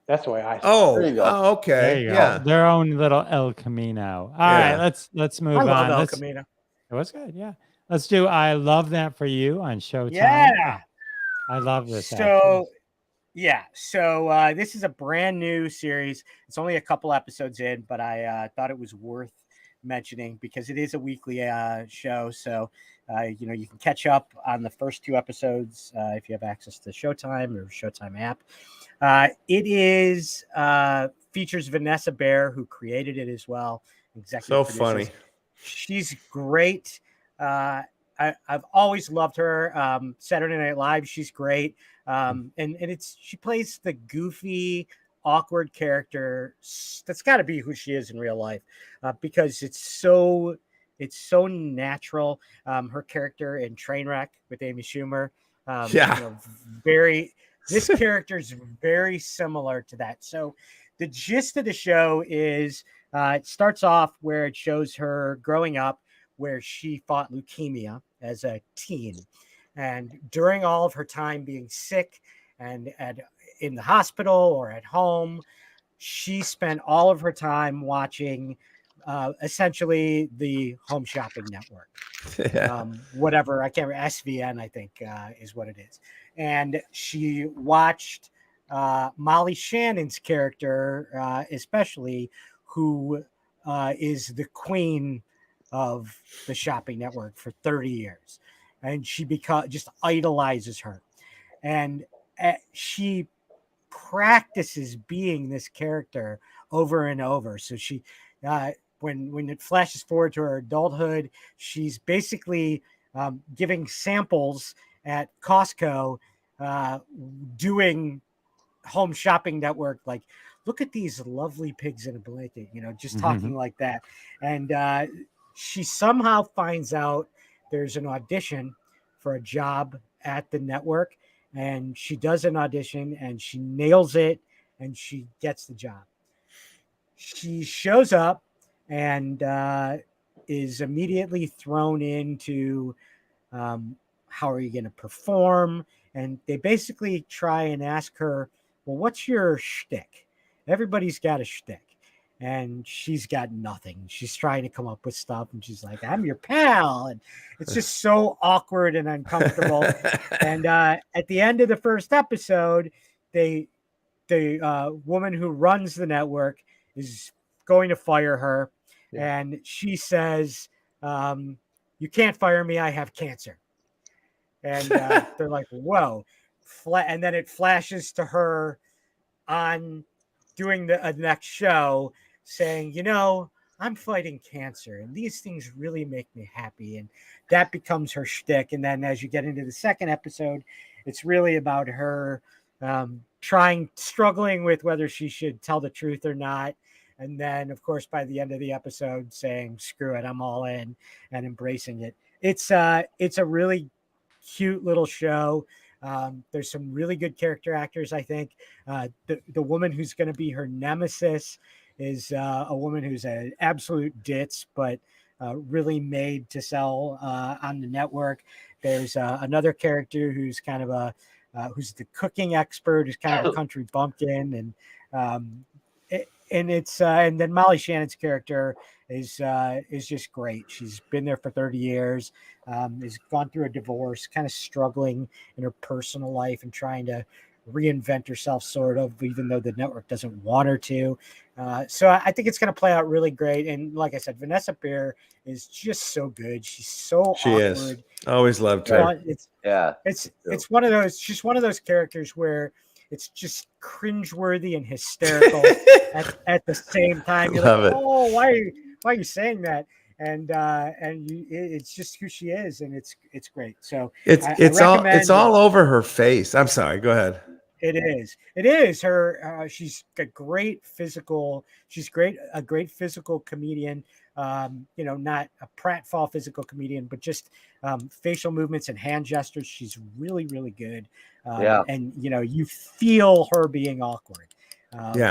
That's the way I saw it. There you go. There Okay. you go. Yeah. Their own little El Camino. All Yeah. right, let's move I on. love El Camino. It was good. Yeah. Let's do I Love That for You on Showtime. Yeah. I love this. So this is a brand new series. It's only a couple episodes in, but I thought it was worth mentioning because it is a weekly show. So you can catch up on the first 2 episodes if you have access to Showtime or Showtime app. It is features Vanessa Bayer, who created it as well. So Produces. funny. She's great. I've always loved her. Saturday Night Live, she's great. And she plays the goofy, awkward character. That's got to be who she is in real life, because it's so natural. Her character in Trainwreck with Amy Schumer, this character is very similar to that. So the gist of the show is it starts off where it shows her growing up, where she fought leukemia as a teen. And during all of her time being sick and in the hospital or at home, she spent all of her time watching essentially the Home Shopping Network. Whatever, I can't remember, SVN, I think is what it is. And she watched Molly Shannon's character, especially, who is the queen of the shopping network for 30 years. And she just idolizes her. And she practices being this character over and over. So she, when it flashes forward to her adulthood, she's basically giving samples at Costco, doing Home Shopping Network, like, look at these lovely pigs in a blanket, just talking like that. And she somehow finds out there's an audition for a job at the network, and she does an audition and she nails it and she gets the job. She shows up and is immediately thrown into how are you going to perform? And they basically try and ask her, well, what's your shtick? Everybody's got a shtick. And she's got nothing. She's trying to come up with stuff. And she's like, I'm your pal. And it's just so awkward and uncomfortable. And at the end of the first episode, the woman who runs the network is going to fire her. Yeah. And she says, you can't fire me. I have cancer. And they're like, whoa. And then it flashes to her on doing the next show saying, I'm fighting cancer and these things really make me happy. And that becomes her shtick. And then as you get into the second episode, it's really about her struggling with whether she should tell the truth or not. And then, of course, by the end of the episode saying, screw it, I'm all in, and embracing it. It's a really cute little show. There's some really good character actors, I think. The woman who's going to be her nemesis is a woman who's an absolute ditz, but really made to sell on the network. There's another character who's kind of who's the cooking expert, who's kind of a country bumpkin, and then Molly Shannon's character is just great. She's been there for 30 years, has gone through a divorce, kind of struggling in her personal life and trying to reinvent herself, sort of, even though the network doesn't want her to. So I think it's going to play out really great. And like I said, Vanessa Bayer is just so good. She's so awkward. Is. Always loved her. It's one of those. She's one of those characters where it's just cringeworthy and hysterical at the same time. You're Love like, it. oh, why are you saying that? It's just who she is, and it's great. So it's all over her face. I'm sorry. Go ahead. It is her. She's a great physical. She's a great physical comedian. Not a pratfall physical comedian, but just facial movements and hand gestures. She's really, really good. And you feel her being awkward,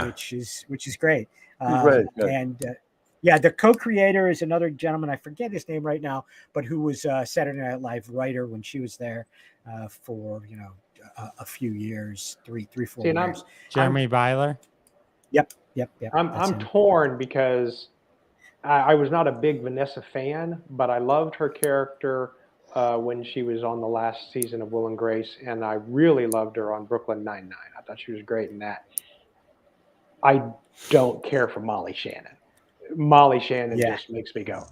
which is great. The co-creator is another gentleman. I forget his name right now, but who was Saturday Night Live writer when she was there for a few years, 4 years. Jeremy Byler. Yep. I'm torn because I was not a big Vanessa fan, but I loved her character when she was on the last season of Will and Grace, and I really loved her on Brooklyn Nine-Nine. I thought she was great in that. I don't care for Molly Shannon. Molly Shannon just makes me go.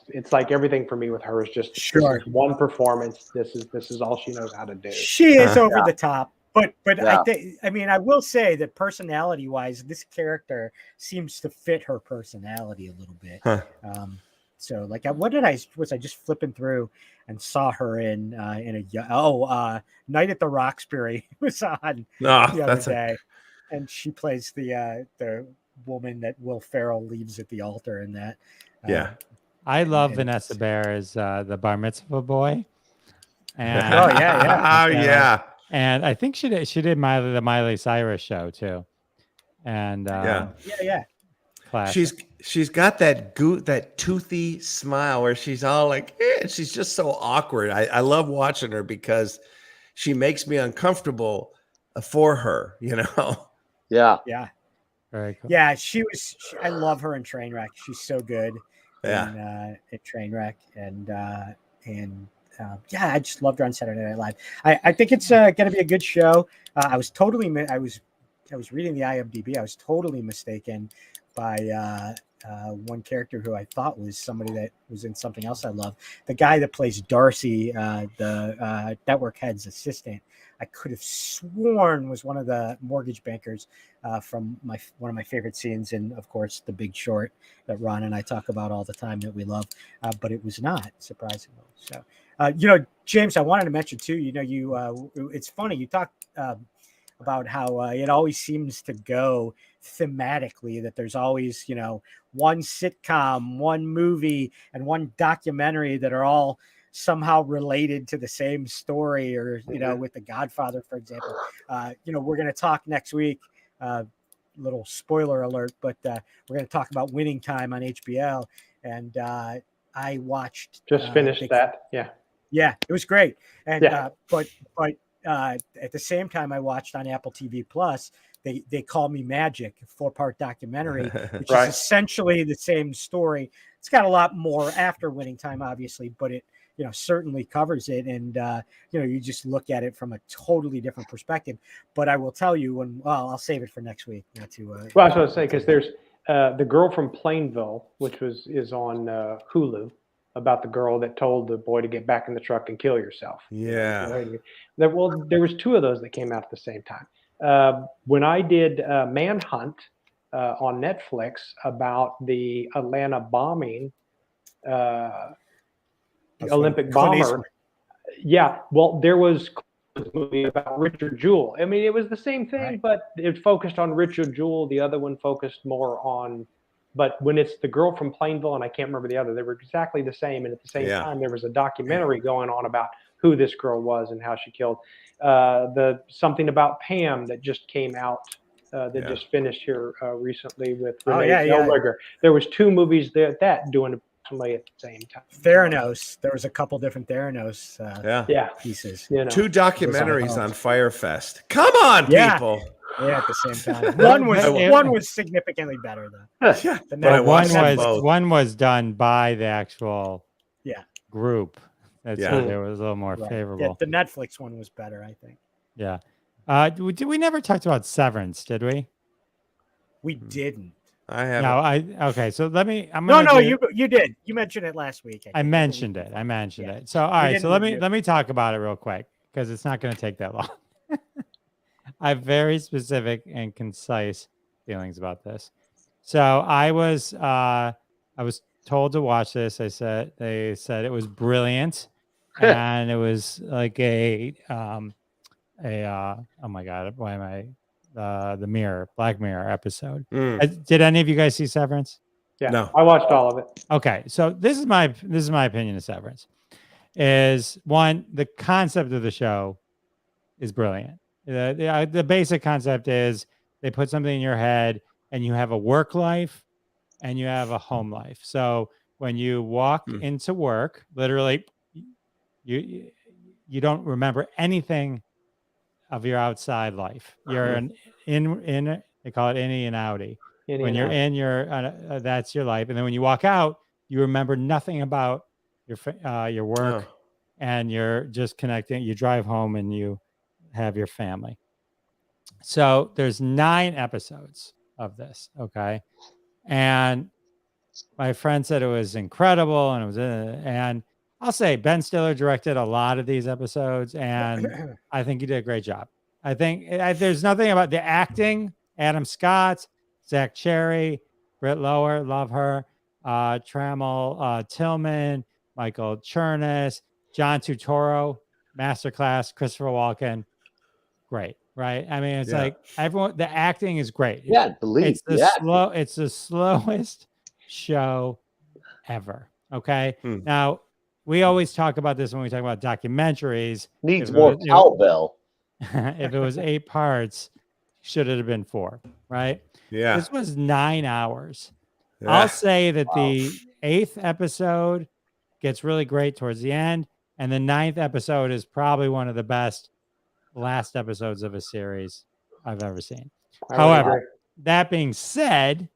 It's like everything for me with her is just this is one performance. This is all she knows how to do. She is over the top, but I will say that personality wise, this character seems to fit her personality a little bit. So like, was I just flipping through and saw her in Night at the Roxbury was on the other day, and she plays the woman that Will Ferrell leaves at the altar in that. I love Vanessa Bayer as the bar mitzvah boy. And, and I think she did the Miley Cyrus show too. And classic. She's got that toothy smile where she's all like, she's just so awkward. I love watching her because she makes me uncomfortable for her, Yeah. Very cool. Yeah, I love her in Trainwreck. She's so good in Trainwreck, and I just loved her on Saturday Night Live. I think it's going to be a good show. I was reading the IMDb. I was totally mistaken by one character who I thought was somebody that was in something else I love. The guy that plays Darcy, the network head's assistant, I could have sworn was one of the mortgage bankers from one of my favorite scenes in, of course, The Big Short that Ron and I talk about all the time that we love, but it was not, surprisingly. So, James, I wanted to mention too, it's funny, you talked about how it always seems to go thematically, that there's always, one sitcom, one movie, and one documentary that are all somehow related to the same story, or with The Godfather, for example. We're going to talk next week, little spoiler alert, but we're going to talk about Winning Time on HBO, and I watched finished that. It was great. And but at the same time, I watched on Apple TV Plus, they Call Me Magic, a 4-part documentary, which is essentially the same story. It's got a lot more after Winning Time, obviously, but it certainly covers it, and you just look at it from a totally different perspective. But I will tell you I'll save it for next week. Not to. I was going to say, because there's The Girl from Plainville, which is on Hulu, about the girl that told the boy to get back in the truck and kill yourself. Yeah. There was 2 of those that came out at the same time. When I did Manhunt on Netflix about the Atlanta bombing. Olympic bomber. There was a movie about Richard Jewell. I mean, it was the same thing, but it focused on Richard Jewell. The other one focused more on But when it's the girl from Plainville and I can't remember the other, they were exactly the same. And at the same time, there was a documentary going on about who this girl was and how she killed. The something about Pam that just came out, that just finished here recently with Renee Zellweger. There was 2 movies that doing approximately at the same time. Theranos. There was a couple different Theranos pieces. 2 documentaries on Firefest. Come on, people. Yeah, at the same time. One was significantly better though. One was done by the actual group. That's why it was a little more favorable. Yeah, the Netflix one was better, I think. Yeah. We never talked about Severance, did we? We didn't. I haven't. No, okay. So let me. You did. You mentioned it last week. I mentioned it. So all right. So let me talk about it real quick because it's not going to take that long. I have very specific and concise feelings about this. So I was told to watch this. They said it was brilliant, and it was like oh my God, why am I the Black Mirror episode? Did any of you guys see Severance? Yeah, no. I watched all of it. Okay, so this is my opinion of Severance. Is one, the concept of the show is brilliant. The basic concept is they put something in your head and you have a work life and you have a home life. So when you walk into work, literally you don't remember anything of your outside life. You're in they call it innie and outie. When you're in that's your life. And then when you walk out, you remember nothing about your work and you're just connecting. You drive home and you have your family. So there's 9 episodes of this. Okay. And my friend said it was incredible and and I'll say Ben Stiller directed a lot of these episodes and I think he did a great job. I think there's nothing about the acting. Adam Scott, Zach Cherry, Britt Lower, love her. Trammell Tillman, Michael Chernus, John Turturro, Masterclass, Christopher Walken. Great, right? I mean, it's like everyone. The acting is great. It's the slowest show ever. Okay. Now we always talk about this when we talk about documentaries. Needs more cowbell. If it was 8 parts, should it have been 4? Right? Yeah. This was 9 hours. I'll say that the 8th episode gets really great towards the end, and the 9th episode is probably one of the best last episodes of a series I've ever seen. However, that being said,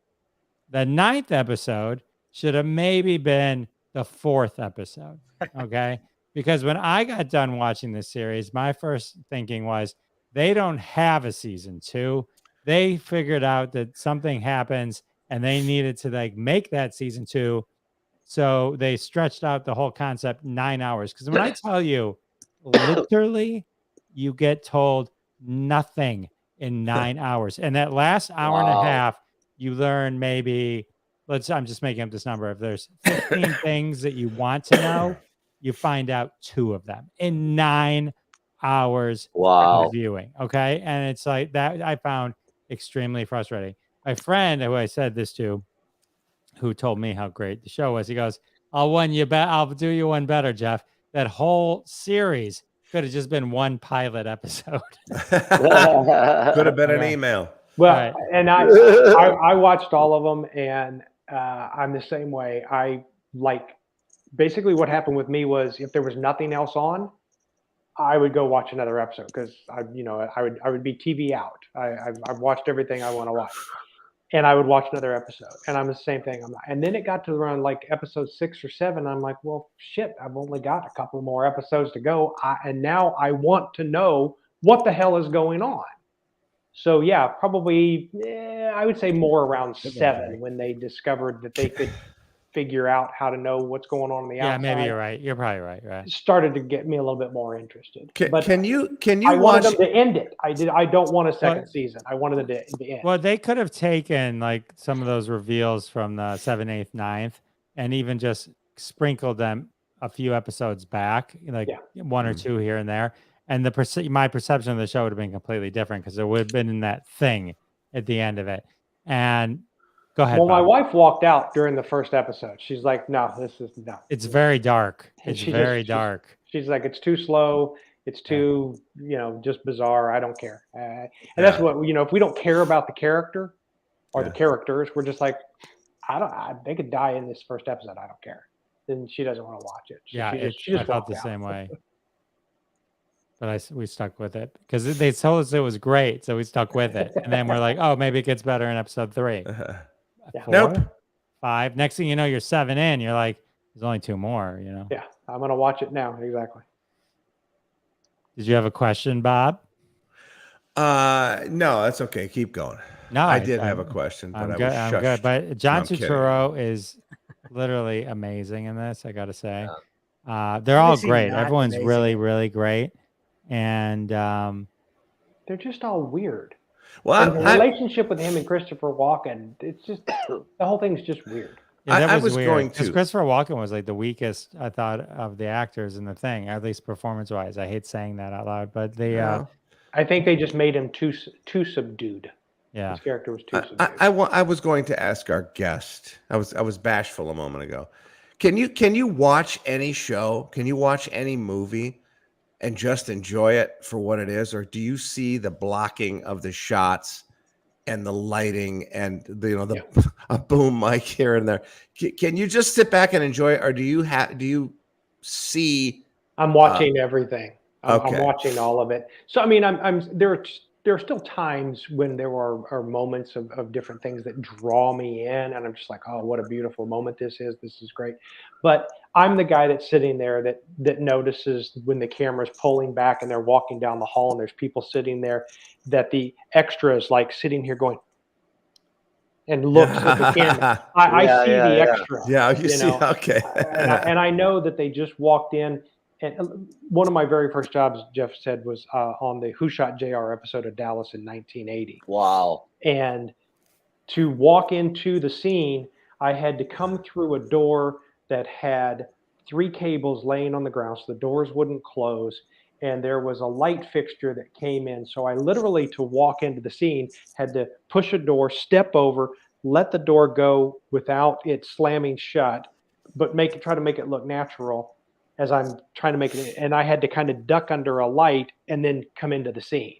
the 9th episode should have maybe been the 4th episode. Okay. Because when I got done watching this series, my first thinking was they don't have a season 2. They figured out that something happens and they needed to like make that season 2. So they stretched out the whole concept 9 hours. Because when I tell you, literally, you get told nothing in 9 hours. And that last hour and a half, you learn maybe, I'm just making up this number. If there's 15 things that you want to know, you find out 2 of them in 9 hours of viewing. Okay. And it's like that I found extremely frustrating. My friend who I said this to, who told me how great the show was, he goes, I'll do you one better, Jeff. That whole series could have just been one pilot episode. Could have been an email. Well, and I watched all of them, and I'm the same way. Basically what happened with me was if there was nothing else on, I would go watch another episode because I would be TV out. I've watched everything I want to watch, and I would watch another episode. And I'm the same thing. And then it got to around like episode 6 or 7. I'm like, well, shit, I've only got a couple more episodes to go, and now I want to know what the hell is going on. So yeah, probably I would say more around 7 when they discovered that they could figure out how to know what's going on the outside. Yeah, maybe you're right. You're probably right. Right. Started to get me a little bit more interested. Can you I wanted them to end it. I don't want a second season. I wanted it to end. Well, they could have taken like some of those reveals from the 7th, 8th, 9th, and even just sprinkled them a few episodes back, like 1 or 2 here and there. And my perception of the show would have been completely different because it would have been in that thing at the end of it. And Go ahead. Well, my Bob. wife walked out during the first episode. She's like, "No, this is no." It's very dark. And It's she very just- dark. She's like, "It's too slow. It's too, just bizarre. I don't care." And that's what if we don't care about the character or the characters, we're just like, they could die in this first episode. I don't care. Then she doesn't want to watch it. She I just felt walked the out. same way. But we stuck with it because they told us it was great, so we stuck with it. And then we're like, oh, maybe it gets better in episode 3. Yeah. 4, Nope. 5. Next thing you know, you're 7 in. You're like, there's only 2 more. Yeah, I'm gonna watch it now. Exactly. Did you have a question, Bob? No, that's okay. Keep going. No, I did have a question, but I'm I good. was I'm shushed. good. But John I'm kidding. Turturro is literally amazing in this. I got to say, they're How all is he great. not Everyone's amazing? really, really great. And They're just all weird. Well, And the relationship with him and Christopher Walken, it's just the whole thing's just weird. yeah, that I was was weird. going 'Cause to. Christopher Walken was like the weakest, I thought, of the actors in the thing, at least performance-wise. I hate saying that out loud, but I think they just made him too subdued. yeah. His character was too subdued. I was going to ask our guest. I was bashful a moment ago. Can you watch any show? Can you watch any movie and just enjoy it for what it is, or do you see the blocking of the shots and the lighting and a boom mic here and there? Can you just sit back and enjoy it, or do you see? I'm watching everything. I'm okay. watching all of it. So I mean, there are still times when there are moments of different things that draw me in, and I'm just like, oh, what a beautiful moment this is. This is great. But I'm the guy that's sitting there that notices when the camera's pulling back and they're walking down the hall and there's people sitting there, that the extra is like sitting here going and looks at the camera. I see the extra. Yeah, you see. know. Okay. and I know that they just walked in. And one of my very first jobs, Jeff said, was on the Who Shot JR episode of Dallas in 1980. Wow. And to walk into the scene, I had to come through a door that had 3 cables laying on the ground, so the doors wouldn't close. And there was a light fixture that came in. So I literally, to walk into the scene, had to push a door, step over, let the door go without it slamming shut, but try to make it look natural as I'm trying to make it. And I had to kind of duck under a light and then come into the scene.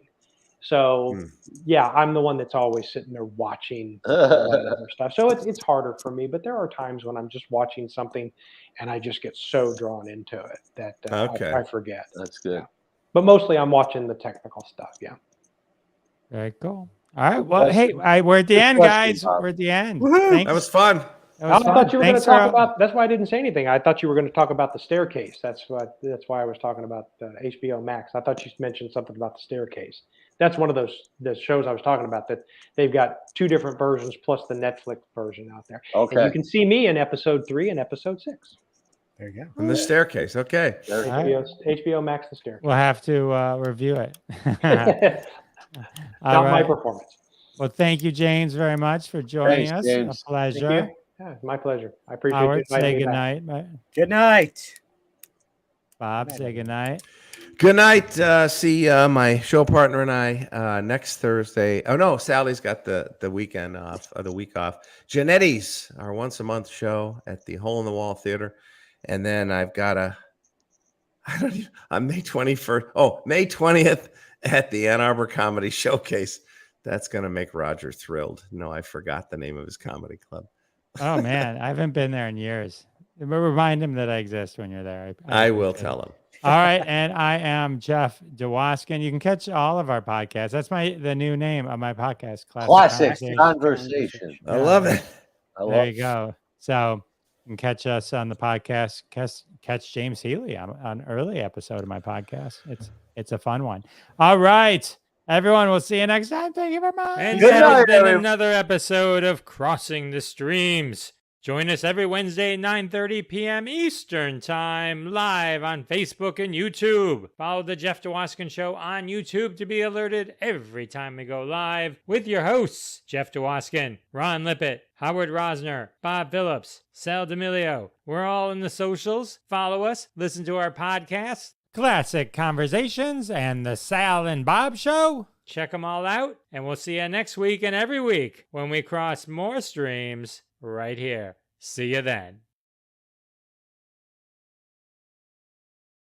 So yeah, I'm the one that's always sitting there watching all that other stuff. So it's harder for me, but there are times when I'm just watching something and I just get so drawn into it that I forget. That's good. Yeah. But mostly I'm watching the technical stuff. Yeah. Very cool. All right. Well, hey, we're at the end, guys. We're at the end. Thanks. That was fun. I thought you were going to talk about. That's why I didn't say anything. I thought you were going to talk about the staircase. That's why I was talking about HBO Max. I thought you mentioned something about the staircase. That's one of the shows I was talking about, that they've got 2 different versions plus the Netflix version out there. Okay. And you can see me in episode 3 and episode 6. There you go. In the staircase. Okay. HBO Max, the staircase. We'll have to review it. Not my performance. Well, thank you, James, very much for joining us. James. A pleasure. Yeah, my pleasure. I appreciate Howard, it. say good night. Good night. Bob, say good night. Good night. See my show partner and I next Thursday. Oh no, Sally's got the weekend off, or the week off. Janetti's, our once a month show at the Hole in the Wall Theater, and then I've got on May 21st. Oh, May 20th at the Ann Arbor Comedy Showcase. That's gonna make Roger thrilled. No, I forgot the name of his comedy club. Oh man, I haven't been there in years. Remind him that I exist when you're there. I will tell him. All right, and I am Jeff DeWaskin. You can catch all of our podcasts. That's the new name of my podcast, Classic Conversation. I love it. There you go. So you can catch us on the podcast. Catch James Healy on an early episode of my podcast. It's a fun one. All right, everyone. We'll see you next time. Thank you very much. And that has been another episode of Crossing the Streams. Join us every Wednesday at 9:30 p.m. Eastern Time, live on Facebook and YouTube. Follow the Jeff DeWaskin Show on YouTube to be alerted every time we go live with your hosts, Jeff DeWaskin, Ron Lippett, Howard Rosner, Bob Phillips, Sal D'Amelio. We're all in the socials. Follow us, listen to our podcasts, Classic Conversations, and the Sal and Bob Show. Check them all out, and we'll see you next week and every week when we cross more streams right here. See you then.